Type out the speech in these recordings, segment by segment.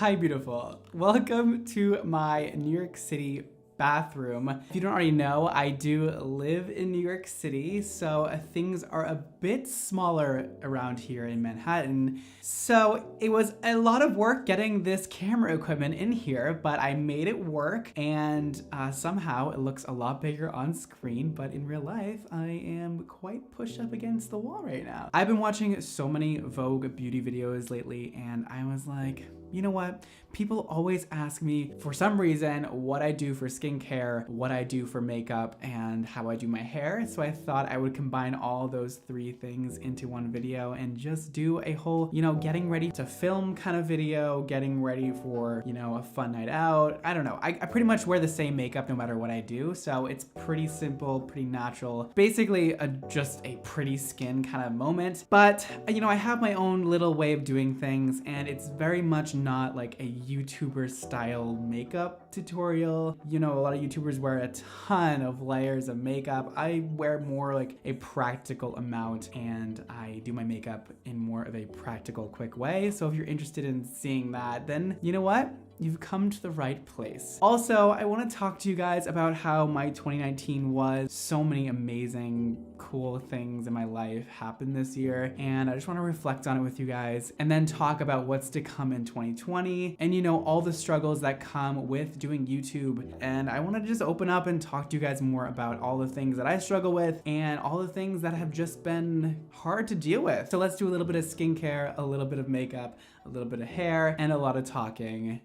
Hi, beautiful. Welcome to my New York City bathroom. If you don't already know, I do live in New York City, so things are a bit smaller around here in Manhattan. So it was a lot of work getting this camera equipment in here, but I made it work, and somehow it looks a lot bigger on screen, but in real life, I am quite pushed up against the wall right now. I've been watching so many Vogue beauty videos lately, and I was like, you know what? People always ask me, for some reason, what I do for skincare, what I do for makeup, and how I do my hair. So I thought I would combine all those three things into one video and just do a whole, getting ready to film kind of video, getting ready for, a fun night out. I don't know. I pretty much wear the same makeup no matter what I do. So it's pretty simple, pretty natural. Basically, just a pretty skin kind of moment. But, I have my own little way of doing things, and it's very much not like a YouTuber style makeup tutorial. A lot of YouTubers wear a ton of layers of makeup. I wear more like a practical amount, and I do my makeup in more of a practical, quick way. So if you're interested in seeing that, then you know what? You've come to the right place. Also, I want to talk to you guys about how my 2019 was. So many amazing, cool things in my life happened this year, and I just want to reflect on it with you guys and then talk about what's to come in 2020 and all the struggles that come with doing YouTube. And I want to just open up and talk to you guys more about all the things that I struggle with and all the things that have just been hard to deal with. So let's do a little bit of skincare, a little bit of makeup, a little bit of hair, and a lot of talking.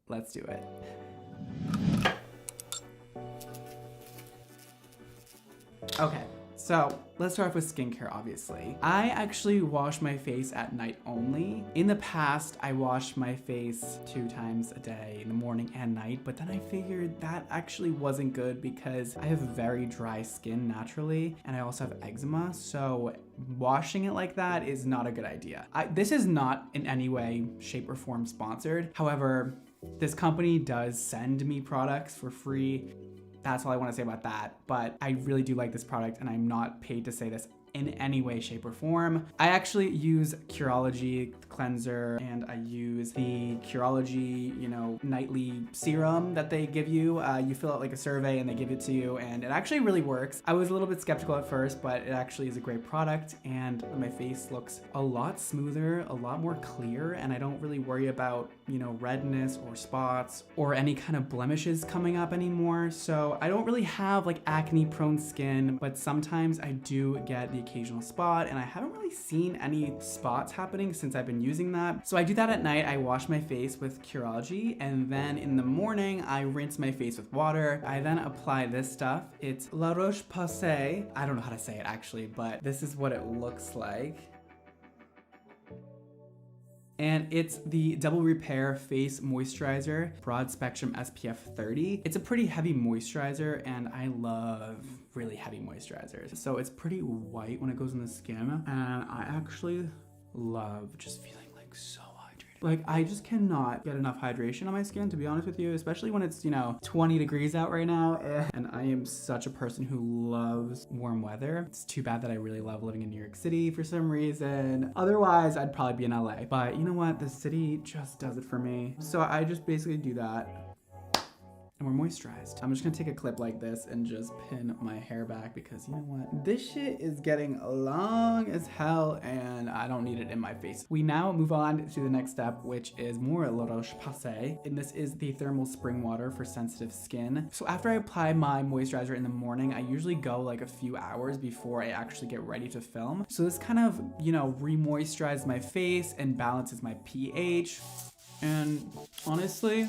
Let's do it. Okay, so let's start off with skincare, obviously. I actually wash my face at night only. In the past, I washed my face 2 times a day, in the morning and night, but then I figured that actually wasn't good because I have very dry skin naturally, and I also have eczema, so washing it like that is not a good idea. This is not in any way, shape, or form sponsored. However, this company does send me products for free. That's all I want to say about that. But I really do like this product, and I'm not paid to say this in any way, shape, or form. I actually use Curology cleanser, and I use the Curology, nightly serum that they give you. You fill out like a survey and they give it to you, and it actually really works. I was a little bit skeptical at first, but it actually is a great product, and my face looks a lot smoother, a lot more clear, and I don't really worry about, redness or spots or any kind of blemishes coming up anymore. So I don't really have like acne prone skin, but sometimes I do get the occasional spot, and I haven't really seen any spots happening since I've been using that. So I do that at night. I wash my face with Curology, and then in the morning I rinse my face with water. I then apply this stuff. It's La Roche-Posay. I don't know how to say it actually, but this is what it looks like. And it's the Double Repair Face Moisturizer, Broad Spectrum SPF 30. It's a pretty heavy moisturizer, and I love really heavy moisturizers. So it's pretty white when it goes in the skin, and I actually love just feeling like so hydrated. Like, I just cannot get enough hydration on my skin, to be honest with you, especially when it's, 20 degrees out right now. And I am such a person who loves warm weather. It's too bad that I really love living in New York City for some reason. Otherwise, I'd probably be in LA. But you know what? The city just does it for me. So I just basically do that, and we're moisturized. I'm just gonna take a clip like this and just pin my hair back because you know what? This shit is getting long as hell, and I don't need it in my face. We now move on to the next step, which is more La Roche-Posay, and this is the thermal spring water for sensitive skin. So after I apply my moisturizer in the morning, I usually go like a few hours before I actually get ready to film. So this kind of, re-moisturizes my face and balances my pH. And honestly,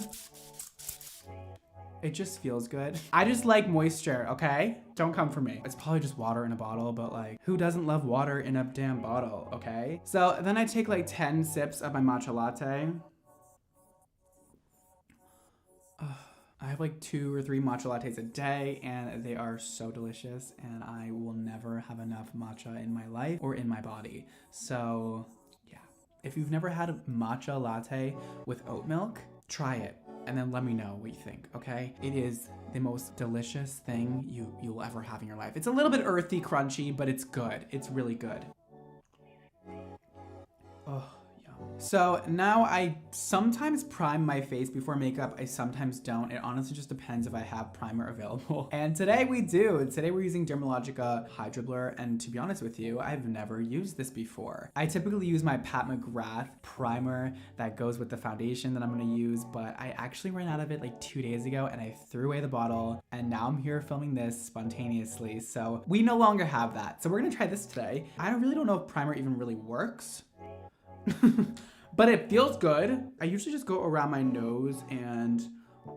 it just feels good. I just like moisture, okay? Don't come for me. It's probably just water in a bottle, but like, who doesn't love water in a damn bottle, okay? So then I take like 10 sips of my matcha latte. I have like 2 or 3 matcha lattes a day, and they are so delicious, and I will never have enough matcha in my life or in my body. So yeah, if you've never had a matcha latte with oat milk, try it. And then let me know what you think, okay? It is the most delicious thing you'll ever have in your life. It's a little bit earthy, crunchy, but it's good. It's really good. Oh, yum. So now I sometimes prime my face before makeup. I sometimes don't. It honestly just depends if I have primer available. And today we do. Today we're using Dermalogica Hydra Blur. And to be honest with you, I've never used this before. I typically use my Pat McGrath primer that goes with the foundation that I'm gonna use, but I actually ran out of it like 2 days ago and I threw away the bottle. And now I'm here filming this spontaneously. So we no longer have that. So we're gonna try this today. I really don't know if primer even really works. But it feels good. I usually just go around my nose and,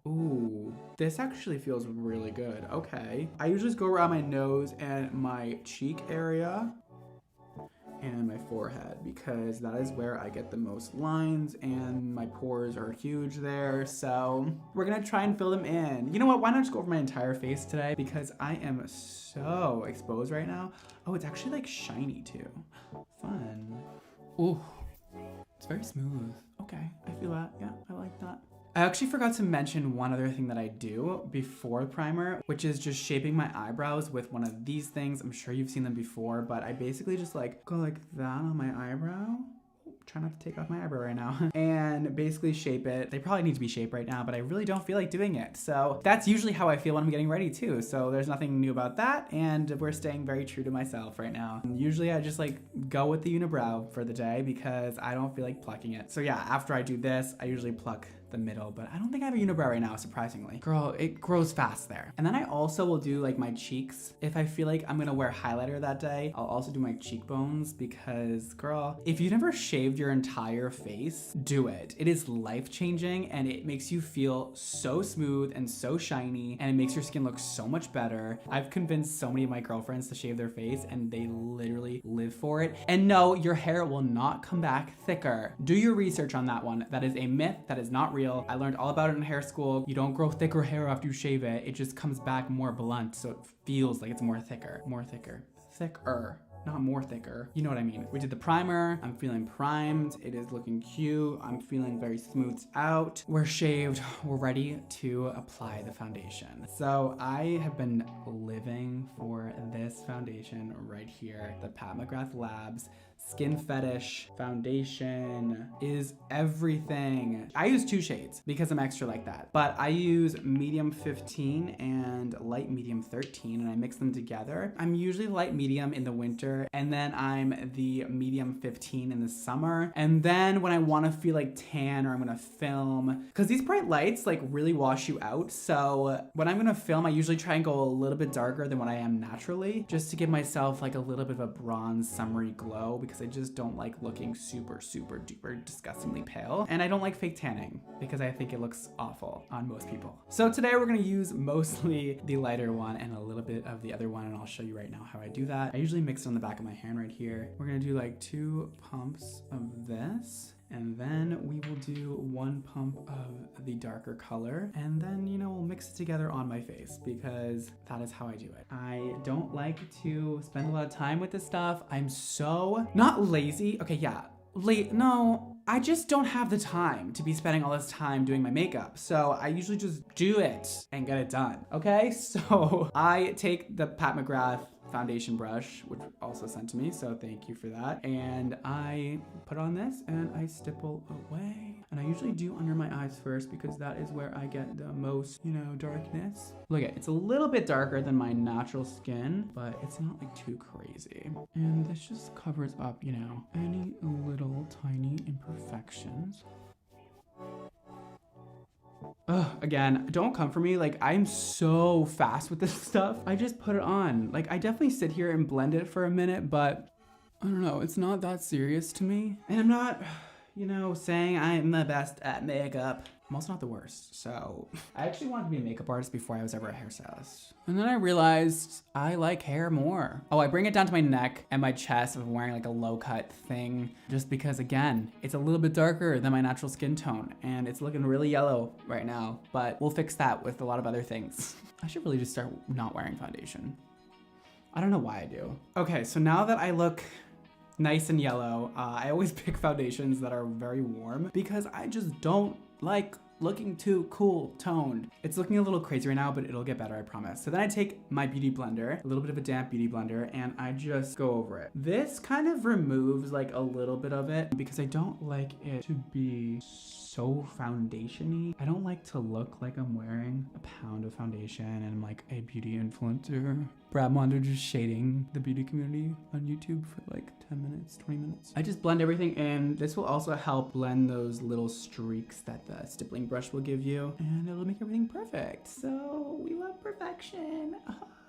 ooh, this actually feels really good. Okay. I usually just go around my nose and my cheek area and my forehead because that is where I get the most lines and my pores are huge there. So we're gonna try and fill them in. You know what? Why not just go over my entire face today because I am so exposed right now. Oh, it's actually like shiny too. Fun. Ooh. It's very smooth. Okay, I feel that. Yeah, I like that. I actually forgot to mention one other thing that I do before primer, which is just shaping my eyebrows with one of these things. I'm sure you've seen them before, but I basically just like go like that on my eyebrow. Try not to take off my eyebrow right now and basically shape it. They probably need to be shaped right now, but I really don't feel like doing it. So that's usually how I feel when I'm getting ready too. So there's nothing new about that. And we're staying very true to myself right now. Usually I just like go with the unibrow for the day because I don't feel like plucking it. So yeah, after I do this, I usually pluck the middle, but I don't think I have a unibrow right now, surprisingly. Girl, it grows fast there. And then I also will do like my cheeks. If I feel like I'm gonna wear highlighter that day, I'll also do my cheekbones because girl, if you never shaved your entire face, do it. It is life-changing and it makes you feel so smooth and so shiny and it makes your skin look so much better. I've convinced so many of my girlfriends to shave their face and they literally live for it. And no, your hair will not come back thicker. Do your research on that one. That is a myth. That is not real. I learned all about it in hair school. You don't grow thicker hair after you shave it. It just comes back more blunt, so it feels like it's more thicker. Thicker, not more thicker. You know what I mean. We did the primer. I'm feeling primed. It is looking cute. I'm feeling very smoothed out. We're shaved. We're ready to apply the foundation. So I have been living for this foundation right here. The Pat McGrath Labs Skin Fetish foundation is everything. I use 2 shades because I'm extra like that, but I use medium 15 and light medium 13 and I mix them together. I'm usually light medium in the winter and then I'm the medium 15 in the summer. And then when I want to feel like tan or I'm gonna film, because these bright lights like really wash you out. So when I'm gonna film, I usually try and go a little bit darker than what I am naturally, just to give myself like a little bit of a bronze summery glow because I just don't like looking super duper disgustingly pale. And I don't like fake tanning because I think it looks awful on most people. So today we're gonna use mostly the lighter one and a little bit of the other one and I'll show you right now how I do that. I usually mix it on the back of my hand right here. We're gonna do like 2 pumps of this. And then we will do 1 pump of the darker color. And then, you know, we'll mix it together on my face because that is how I do it. I don't like to spend a lot of time with this stuff. I'm so, not lazy. Okay, yeah, no, I just don't have the time to be spending all this time doing my makeup. So I usually just do it and get it done, okay? So I take the Pat McGrath foundation brush, which also sent to me, so thank you for that. And I put on this and I stipple away. And I usually do under my eyes first because that is where I get the most, you know, darkness. Look at it, it's a little bit darker than my natural skin, but it's not like too crazy. And this just covers up, you know, any little tiny imperfections. Ugh, again, don't come for me. Like, I'm so fast with this stuff. I just put it on. Like, I definitely sit here and blend it for a minute, but I don't know, it's not that serious to me. And I'm not, you know, saying I'm the best at makeup. I'm also not the worst, so. I actually wanted to be a makeup artist before I was ever a hairstylist. And then I realized I like hair more. Oh, I bring it down to my neck and my chest if I'm wearing like a low cut thing, just because again, it's a little bit darker than my natural skin tone and it's looking really yellow right now, but we'll fix that with a lot of other things. I should really just start not wearing foundation. I don't know why I do. Okay, so now that I look nice and yellow, I always pick foundations that are very warm because I just don't like looking too cool toned. It's looking a little crazy right now, but it'll get better, I promise. So then I take my beauty blender, a little bit of a damp beauty blender, and I just go over it. This kind of removes like a little bit of it because I don't like it to be so foundation-y. I don't like to look like I'm wearing a pound of foundation and I'm like a beauty influencer. Brad Mondo just shading the beauty community on YouTube for like 10 minutes, 20 minutes. I just blend everything in. This will also help blend those little streaks that the stippling brush will give you, and it'll make everything perfect. So we love perfection.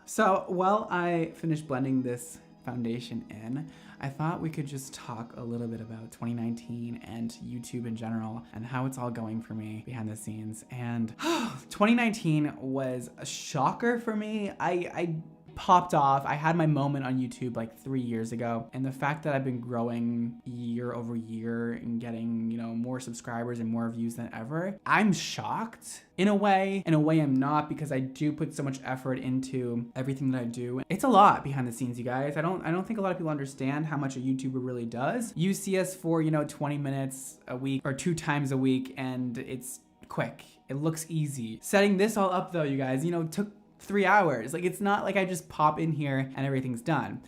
So while I finish blending this foundation in, I thought we could just talk a little bit about 2019 and YouTube in general and how it's all going for me behind the scenes. And 2019 was a shocker for me. I popped off. I had my moment on YouTube like 3 years ago, and the fact that I've been growing year over year and getting, you know, more subscribers and more views than ever, I'm shocked in a way. In a way I'm not, because I do put so much effort into everything that I do. It's a lot behind the scenes, you guys. I don't think a lot of people understand how much a YouTuber really does. You see us for, you know, 20 minutes a week or 2 times a week, and it's quick. It looks easy. Setting this all up though, you guys, you know, took 3 hours. Like, it's not like I just pop in here and everything's done.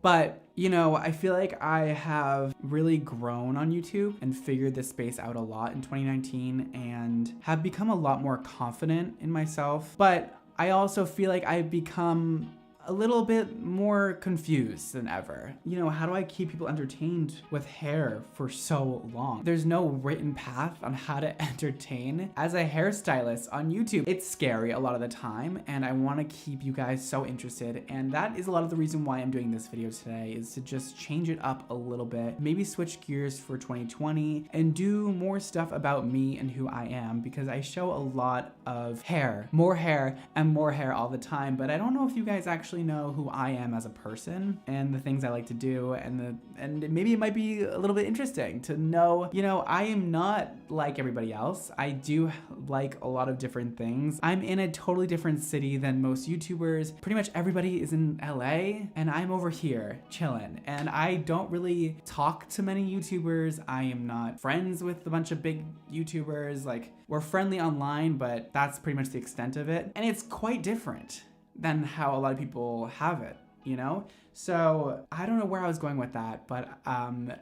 But, you know, I feel like I have really grown on YouTube and figured this space out a lot in 2019 and have become a lot more confident in myself. But I also feel like I've become a little bit more confused than ever. You know, how do I keep people entertained with hair for so long? There's no written path on how to entertain as a hairstylist on YouTube. It's scary a lot of the time, and I want to keep you guys so interested. And that is a lot of the reason why I'm doing this video today, is to just change it up a little bit, maybe switch gears for 2020 and do more stuff about me and who I am, because I show a lot of hair, more hair and more hair all the time, but I don't know if you guys actually know who I am as a person and the things I like to do, and maybe it might be a little bit interesting to know, you know, I am not like everybody else. I do like a lot of different things. I'm in a totally different city than most YouTubers. Pretty much everybody is in LA and I'm over here chilling, and I don't really talk to many YouTubers. I am not friends with a bunch of big YouTubers. Like, we're friendly online, but that's pretty much the extent of it. And it's quite different than how a lot of people have it, you know? So I don't know where I was going with that, but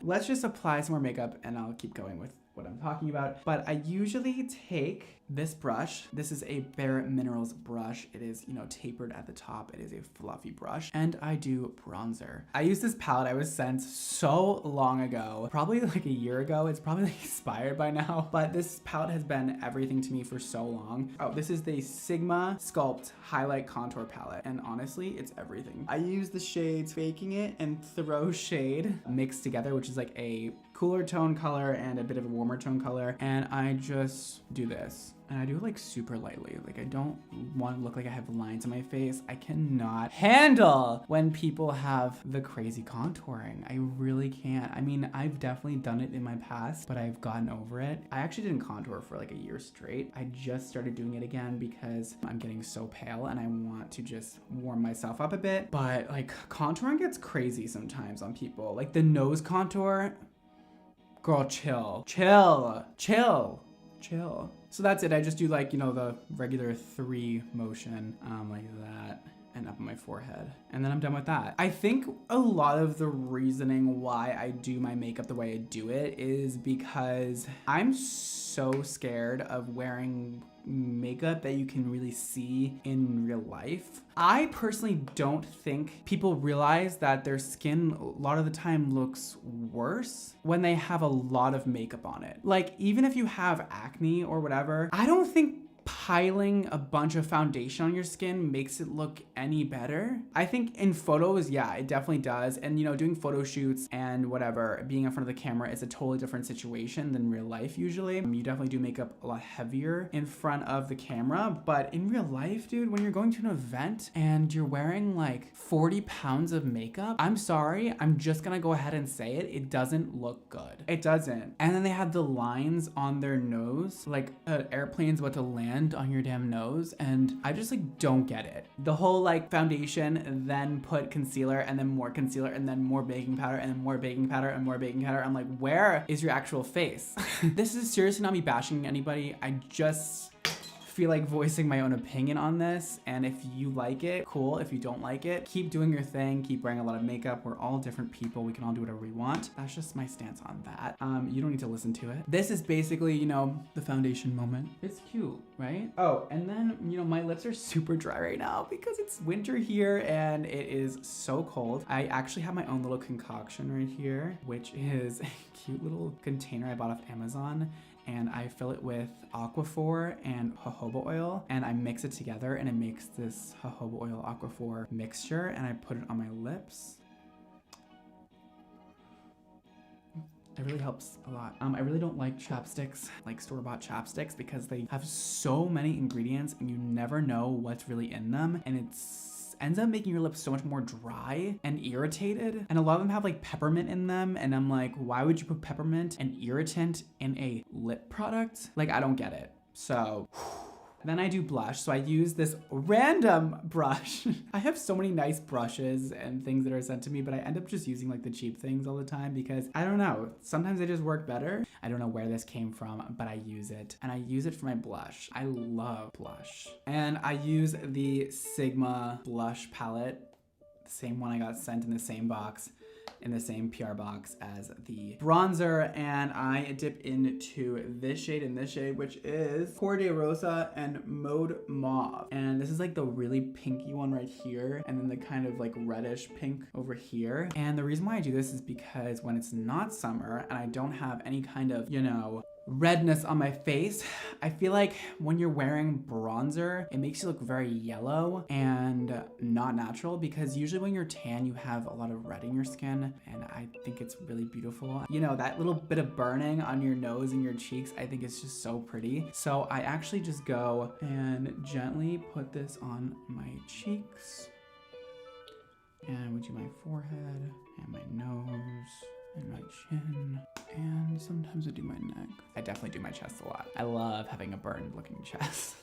let's just apply some more makeup and I'll keep going with what I'm talking about. But I usually take this brush. This is a Bare Minerals brush. It is, you know, tapered at the top. It is a fluffy brush, and I do bronzer. I use this palette I was sent so long ago, probably like a year ago. It's probably like expired by now, but this palette has been everything to me for so long. Oh, this is the Sigma Sculpt Highlight Contour Palette, and honestly, it's everything. I use the shades Faking It and Throw Shade mixed together, which is like a cooler tone color and a bit of a warmer tone color, and I just do this. And I do it like super lightly. Like, I don't want to look like I have lines on my face. I cannot handle when people have the crazy contouring. I really can't. I mean, I've definitely done it in my past, but I've gotten over it. I actually didn't contour for like a year straight. I just started doing it again because I'm getting so pale and I want to just warm myself up a bit. But like, contouring gets crazy sometimes on people. Like the nose contour, girl, chill, chill, chill, chill. So that's it. I just do like, you know, the regular 3 motion, like that, and up on my forehead. And then I'm done with that. I think a lot of the reasoning why I do my makeup the way I do it is because I'm so scared of wearing makeup that you can really see in real life. I personally don't think people realize that their skin a lot of the time looks worse when they have a lot of makeup on it. Like, even if you have acne or whatever, I don't think piling a bunch of foundation on your skin makes it look any better. I think in photos, yeah, it definitely does. And, you know, doing photo shoots and whatever, being in front of the camera is a totally different situation than real life usually. You definitely do makeup a lot heavier in front of the camera, but in real life, dude, when you're going to an event and you're wearing like 40 pounds of makeup, I'm sorry, I'm just gonna go ahead and say it, it doesn't look good. It doesn't. And then they have the lines on their nose, like an airplane's about to land on your damn nose, and I just like don't get it. The whole like foundation, then put concealer, and then more concealer, and then more baking powder, and then more baking powder, and more baking powder. I'm like, where is your actual face? This is seriously not me bashing anybody. I just feel like voicing my own opinion on this, and if you like it, cool. If you don't like it, keep doing your thing, keep wearing a lot of makeup. We're all different people, we can all do whatever we want. That's just my stance on that. You don't need to listen to it. This is basically, you know, the foundation moment. It's cute, right? Oh, and then, you know, my lips are super dry right now because it's winter here and it is so cold. I actually have my own little concoction right here, which is a cute little container I bought off Amazon, and I fill it with Aquaphor and jojoba oil, and I mix it together, and it makes this jojoba oil Aquaphor mixture, and I put it on my lips. It really helps a lot. I really don't like chapsticks, like store-bought chapsticks, because they have so many ingredients and you never know what's really in them, and ends up making your lips so much more dry and irritated. And a lot of them have like peppermint in them, and I'm like, why would you put peppermint and irritant in a lip product? Like, I don't get it. So then I do blush. So I use this random brush. I have so many nice brushes and things that are sent to me, but I end up just using like the cheap things all the time because I don't know, sometimes they just work better. I don't know where this came from, but I use it, and I use it for my blush. I love blush. And I use the Sigma blush palette, the same one I got sent in the same box, in the same PR box as the bronzer, and I dip into this shade and this shade, which is Core de Rosa and Maude Mauve. And this is like the really pinky one right here, and then the kind of like reddish pink over here. And the reason why I do this is because when it's not summer and I don't have any kind of, you know, redness on my face, I feel like when you're wearing bronzer, it makes you look very yellow and not natural, because usually when you're tan, you have a lot of red in your skin, and I think it's really beautiful. You know, that little bit of burning on your nose and your cheeks, I think it's just so pretty. So I actually just go and gently put this on my cheeks, and we do my forehead and my nose and my chin, and sometimes I do my neck. I definitely do my chest a lot. I love having a burned looking chest.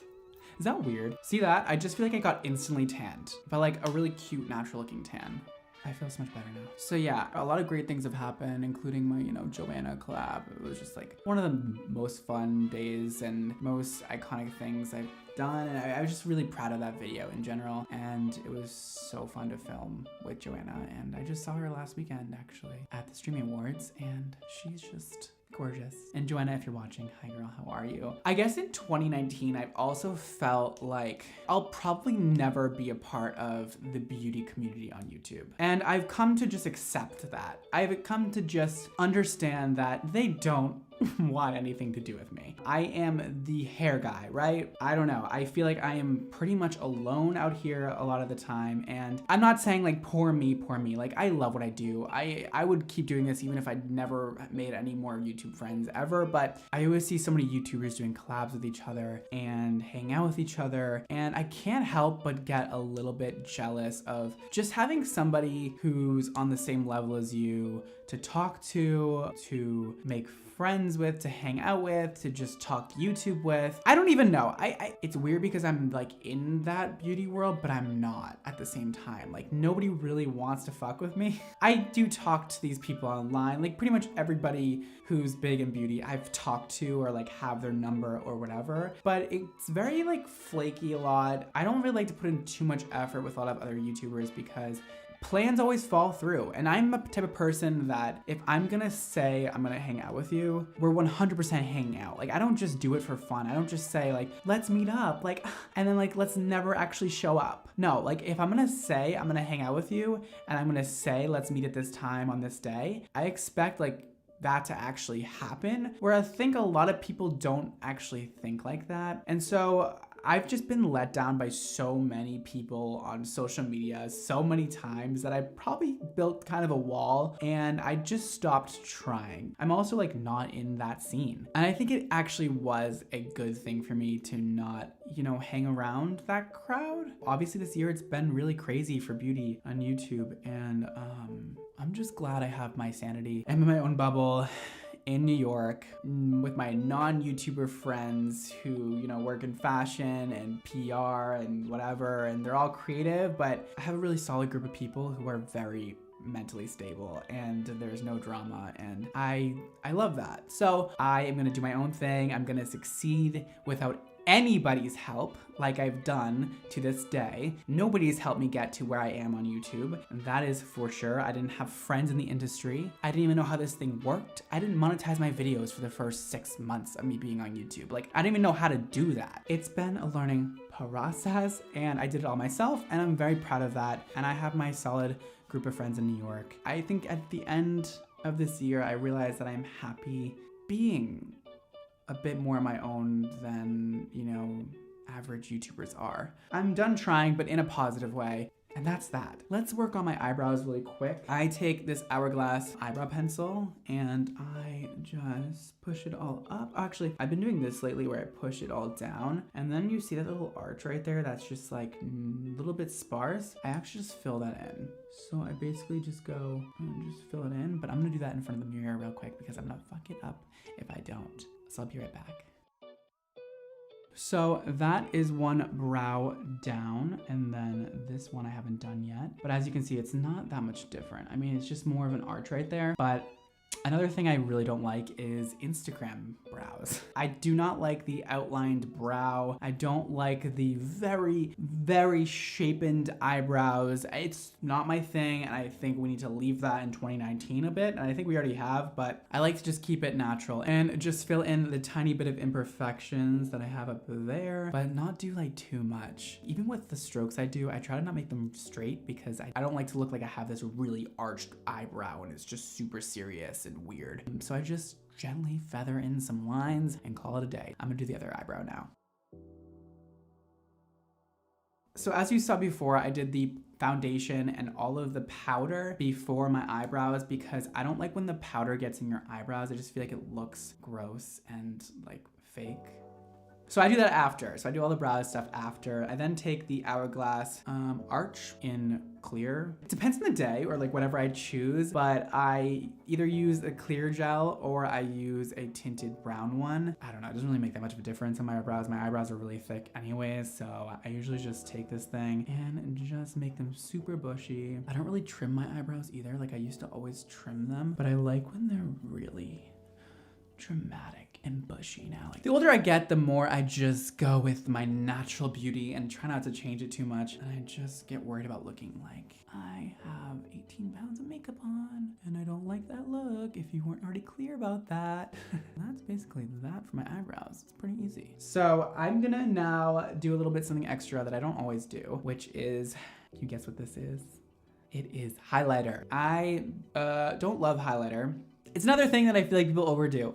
Is that weird? See that? I just feel like I got instantly tanned, but like a really cute natural looking tan. I feel so much better now. So yeah, a lot of great things have happened, including my, you know, Joanna collab. It was just like one of the most fun days and most iconic things I've done, and I was just really proud of that video in general, and it was so fun to film with Joanna, and I just saw her last weekend actually at the Streaming Awards, and she's just gorgeous. And Joanna, if you're watching, hi girl, how are you? I guess in 2019, I've also felt like I'll probably never be a part of the beauty community on YouTube. And I've come to just accept that. I've come to just understand that they don't want anything to do with me. I am the hair guy, right? I don't know. I feel like I am pretty much alone out here a lot of the time, and I'm not saying like poor me. Like, I love what I do. I would keep doing this even if I'd never made any more YouTube friends ever, but I always see so many YouTubers doing collabs with each other and hang out with each other, and I can't help but get a little bit jealous of just having somebody who's on the same level as you to talk to make friends with, to hang out with, to just talk YouTube with. I don't even know. It's weird because I'm like in that beauty world, but I'm not at the same time. Like, nobody really wants to fuck with me. I do talk to these people online, like pretty much everybody who's big in beauty I've talked to or like have their number or whatever, but it's very like flaky a lot. I don't really like to put in too much effort with a lot of other YouTubers because plans always fall through. And I'm a type of person that if I'm gonna say I'm gonna hang out with you, we're 100% hanging out. Like, I don't just do it for fun. I don't just say like, let's meet up, like, and then like, let's never actually show up. No, like if I'm gonna say I'm gonna hang out with you and I'm gonna say, let's meet at this time on this day, I expect like that to actually happen, where I think a lot of people don't actually think like that. And so I've just been let down by so many people on social media so many times that I probably built kind of a wall, and I just stopped trying. I'm also like not in that scene. And I think it actually was a good thing for me to not, you know, hang around that crowd. Obviously this year it's been really crazy for beauty on YouTube, and I'm just glad I have my sanity. I'm in my own bubble, in New York with my non-YouTuber friends who, you know, work in fashion and PR and whatever, and they're all creative, but I have a really solid group of people who are very mentally stable and there's no drama, and I love that. So I am gonna do my own thing. I'm gonna succeed without anybody's help, like I've done to this day. Nobody's helped me get to where I am on YouTube, and that is for sure. I didn't have friends in the industry. I didn't even know how this thing worked. I didn't monetize my videos for the first 6 months of me being on YouTube. Like, I didn't even know how to do that. It's been a learning process, and I did it all myself, and I'm very proud of that. And I have my solid group of friends in New York. I think at the end of this year, I realized that I'm happy being a bit more on my own than, you know, average YouTubers are. I'm done trying, but in a positive way. And that's that. Let's work on my eyebrows really quick. I take this Hourglass eyebrow pencil and I just push it all up. Actually, I've been doing this lately where I push it all down, and then you see that little arch right there that's just like a little bit sparse. I actually just fill that in. So I basically just go and just fill it in, but I'm gonna do that in front of the mirror real quick because I'm gonna fuck it up if I don't. So I'll be right back. So that is one brow down, and then this one I haven't done yet. But as you can see, it's not that much different. I mean, it's just more of an arch right there, but another thing I really don't like is Instagram brows. I do not like the outlined brow. I don't like the very, very shapened eyebrows. It's not my thing, and I think we need to leave that in 2019 a bit, and I think we already have, but I like to just keep it natural and just fill in the tiny bit of imperfections that I have up there, but not do like too much. Even with the strokes I do, I try to not make them straight because I don't like to look like I have this really arched eyebrow and it's just super serious and weird. So I just gently feather in some lines and call it a day. I'm gonna do the other eyebrow now. So as you saw before, I did the foundation and all of the powder before my eyebrows because I don't like when the powder gets in your eyebrows. I just feel like it looks gross and like fake. So I do that after. So I do all the brow stuff after. I then take the Hourglass arch in clear. It depends on the day or like whatever I choose, but I either use a clear gel or I use a tinted brown one. I don't know, it doesn't really make that much of a difference on my eyebrows. My eyebrows are really thick anyways, so I usually just take this thing and just make them super bushy. I don't really trim my eyebrows either. Like I used to always trim them, but I like when they're really dramatic and bushy now. Like, the older I get, the more I just go with my natural beauty and try not to change it too much. And I just get worried about looking like I have 18 pounds of makeup on and I don't like that look, if you weren't already clear about that. That's basically that for my eyebrows. It's pretty easy. So I'm gonna now do a little bit something extra that I don't always do, which is, can you guess what this is? It is highlighter. I don't love highlighter. It's another thing that I feel like people overdo.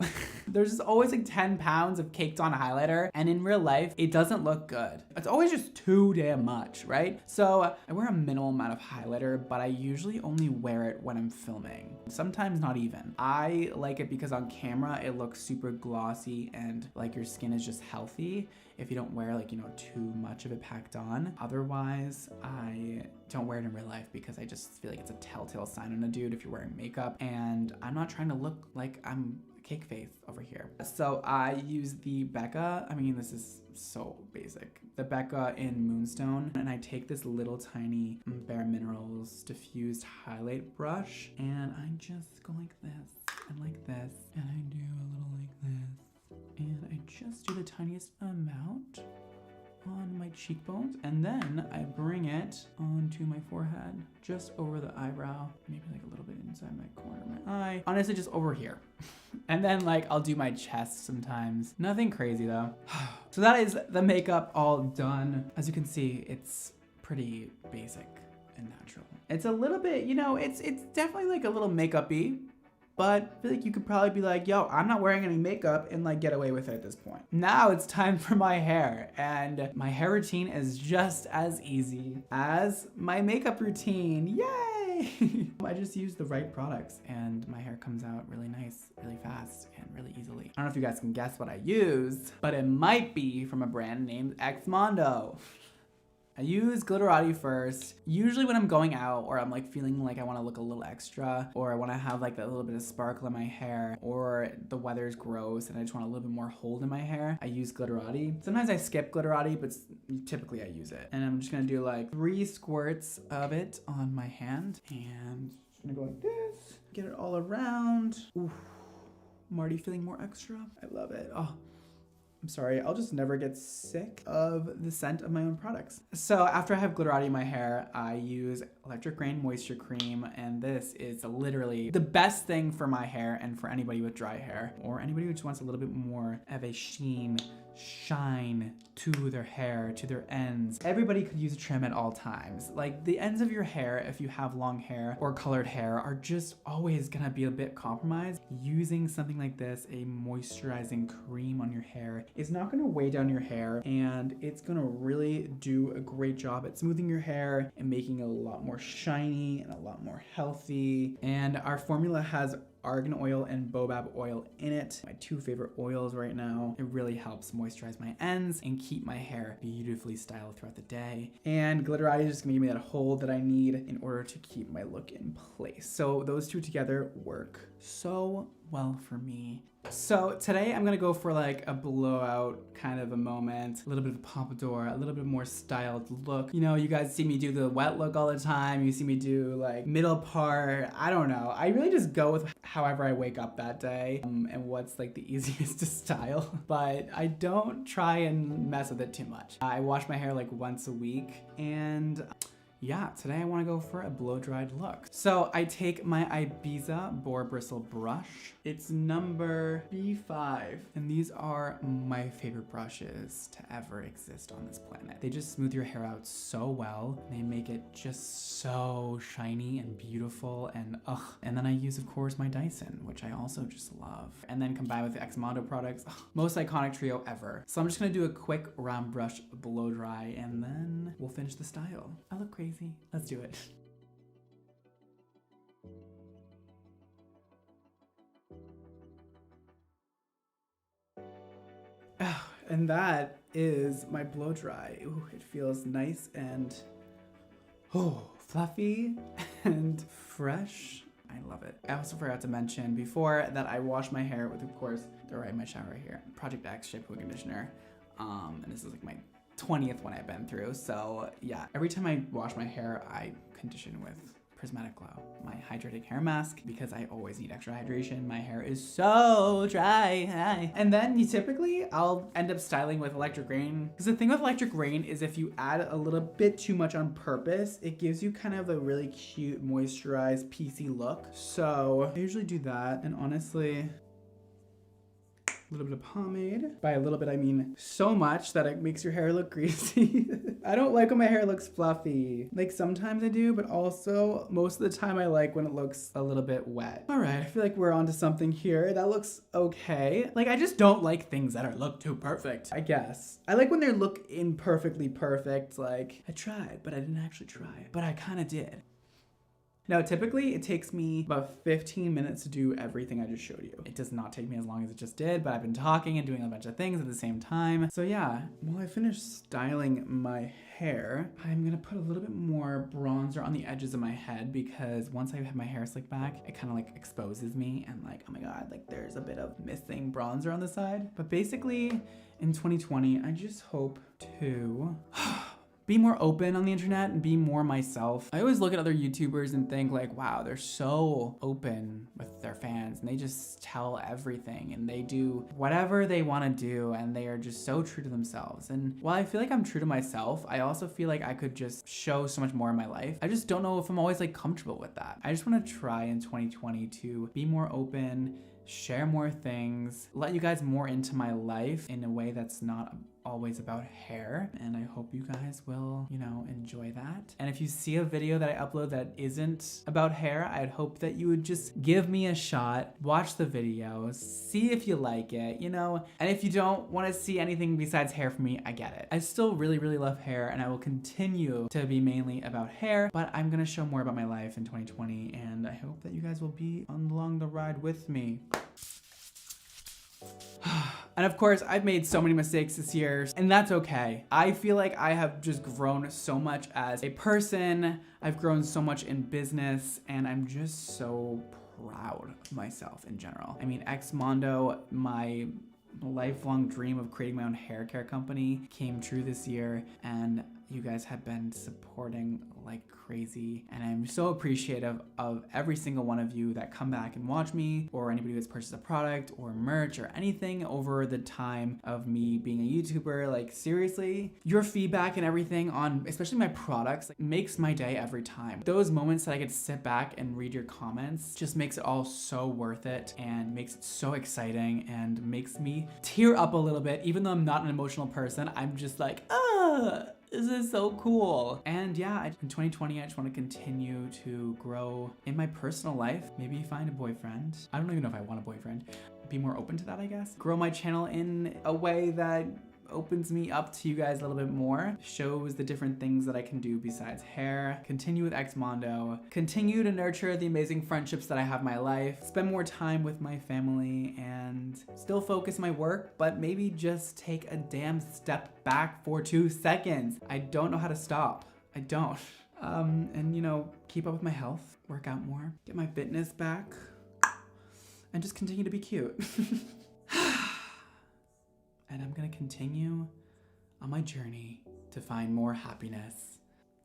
There's just always like 10 pounds of caked on highlighter, and in real life, it doesn't look good. It's always just too damn much, right? So I wear a minimal amount of highlighter, but I usually only wear it when I'm filming. Sometimes not even. I like it because on camera, it looks super glossy and like your skin is just healthy if you don't wear like, you know, too much of it packed on. Otherwise, I don't wear it in real life because I just feel like it's a telltale sign on a dude if you're wearing makeup, and I'm not trying to look like I'm cake face over here. So I use the Becca, I mean, this is so basic, the Becca in Moonstone, and I take this little tiny Bare Minerals diffused highlight brush, and I just go like this, and like this, and I do a little like this, and I just do the tiniest amount on my cheekbones, and then I bring it onto my forehead, just over the eyebrow, maybe like a little bit inside my corner of my eye, honestly just over here. And then like I'll do my chest sometimes. Nothing crazy though. So that is the makeup all done. As you can see, it's pretty basic and natural. It's a little bit, you know, it's definitely like a little makeup-y, but I feel like you could probably be like, yo, I'm not wearing any makeup and like get away with it at this point. Now it's time for my hair, and my hair routine is just as easy as my makeup routine. Yay! I just use the right products and my hair comes out really nice, really fast, and really easily. I don't know if you guys can guess what I use, but it might be from a brand named Xmondo. I use Glitterati first. Usually when I'm going out or I'm like feeling like I want to look a little extra, or I want to have like that little bit of sparkle in my hair, or the weather's gross and I just want a little bit more hold in my hair, I use Glitterati. Sometimes I skip Glitterati, but typically I use it. And I'm just gonna do like 3 squirts of it on my hand, and just gonna go like this, get it all around. Ooh, I'm already feeling more extra. I love it. Oh, I'm sorry, I'll just never get sick of the scent of my own products. So after I have Glitterati in my hair, I use Electric Rain Moisture Cream, and this is literally the best thing for my hair and for anybody with dry hair, or anybody who just wants a little bit more of a shine to their hair, to their ends. Everybody could use a trim at all times. Like the ends of your hair, if you have long hair or colored hair, are just always gonna be a bit compromised. Using something like this, a moisturizing cream on your hair, is not gonna weigh down your hair, and it's gonna really do a great job at smoothing your hair and making it a lot more shiny and a lot more healthy. And our formula has argan oil and baobab oil in it, my 2 favorite oils right now. It really helps moisturize my ends and keep my hair beautifully styled throughout the day. And Glitterati is just gonna give me that hold that I need in order to keep my look in place. So those 2 together work so well for me. So today I'm gonna go for like a blowout kind of a moment, a little bit of a pompadour, a little bit more styled look. You know, you guys see me do the wet look all the time. You see me do like middle part. I don't know. I really just go with however I wake up that day and what's like the easiest to style. But I don't try and mess with it too much. I wash my hair like once a week, and yeah, today I want to go for a blow-dried look. So I take my Ibiza boar bristle brush. It's number B5. And these are my favorite brushes to ever exist on this planet. They just smooth your hair out so well. They make it just so shiny and beautiful, and ugh. And then I use, of course, my Dyson, which I also just love. And then combined with the Exmondo products, ugh, most iconic trio ever. So I'm just gonna do a quick round brush blow dry, and then we'll finish the style. I look crazy. Let's do it. Oh, and that is my blow dry. Ooh, it feels nice and fluffy and fresh. I love it. I also forgot to mention before that I wash my hair with, of course, the right in my shower right here, Project X shampoo and conditioner. And this is like my 20th one I've been through. So yeah, every time I wash my hair, I condition with Prismatic Glow, my hydrating hair mask, because I always need extra hydration. My hair is so dry. And then typically I'll end up styling with Electric Rain. Because the thing with Electric Rain is if you add a little bit too much on purpose, it gives you kind of a really cute, moisturized, piecey look. So I usually do that. And honestly, a little bit of pomade. By a little bit, I mean so much that it makes your hair look greasy. I don't like when my hair looks fluffy. Like sometimes I do, but also most of the time I like when it looks a little bit wet. All right, I feel like we're onto something here. That looks okay. Like I just don't like things that look too perfect, I guess. I like when they look imperfectly perfect. Like I tried, but I didn't actually try. But I kind of did. Now, typically it takes me about 15 minutes to do everything I just showed you. It does not take me as long as it just did, but I've been talking and doing a bunch of things at the same time. So yeah, while I finish styling my hair, I'm gonna put a little bit more bronzer on the edges of my head, because once I have my hair slicked back, it kind of like exposes me and like, oh my God, like there's a bit of missing bronzer on the side. But basically in 2020, I just hope to be more open on the internet and be more myself. I always look at other YouTubers and think like, wow, they're so open with their fans and they just tell everything and they do whatever they want to do and they are just so true to themselves. And while I feel like I'm true to myself, I also feel like I could just show so much more in my life. I just don't know if I'm always like comfortable with that. I just want to try in 2020 to be more open, share more things, let you guys more into my life in a way that's not always about hair, and I hope you guys will, you know, enjoy that. And if you see a video that I upload that isn't about hair, I'd hope that you would just give me a shot, watch the video, see if you like it, you know, and if you don't want to see anything besides hair from me, I get it. I still really, really love hair, and I will continue to be mainly about hair, but I'm gonna show more about my life in 2020, and I hope that you guys will be along the ride with me. And of course, I've made so many mistakes this year, and that's okay. I feel like I have just grown so much as a person. I've grown so much in business, and I'm just so proud of myself in general. I mean, Ex Mondo, my lifelong dream of creating my own hair care company, came true this year, and you guys have been supporting like crazy, and I'm so appreciative of every single one of you that come back and watch me, or anybody who has purchased a product or merch or anything over the time of me being a YouTuber. Like seriously, your feedback and everything on especially my products like, makes my day every time. Those moments that I get to sit back and read your comments just makes it all so worth it, and makes it so exciting, and makes me tear up a little bit. Even though I'm not an emotional person, I'm just like, this is so cool. And yeah, in 2020, I just want to continue to grow in my personal life. Maybe find a boyfriend. I don't even know if I want a boyfriend. Be more open to that, I guess. Grow my channel in a way that opens me up to you guys a little bit more, shows the different things that I can do besides hair, continue with Ex Mondo, continue to nurture the amazing friendships that I have in my life, spend more time with my family, and still focus my work, but maybe just take a damn step back for 2 seconds. I don't know how to stop. I don't. And you know, keep up with my health, work out more, get my fitness back, and just continue to be cute. And I'm gonna continue on my journey to find more happiness.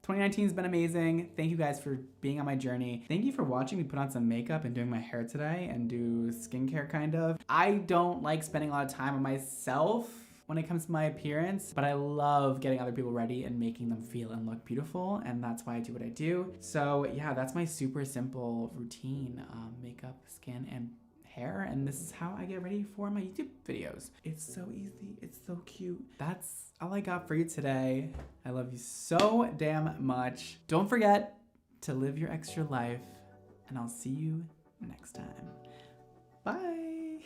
2019 has been amazing. Thank you guys for being on my journey. Thank you for watching me put on some makeup and doing my hair today and do skincare kind of. I don't like spending a lot of time on myself when it comes to my appearance, but I love getting other people ready and making them feel and look beautiful, and that's why I do what I do. So yeah, that's my super simple routine, makeup, skin, and hair, and this is how I get ready for my YouTube videos. It's so easy, it's so cute. That's all I got for you today. I love you so damn much. Don't forget to live your extra life, and I'll see you next time. Bye.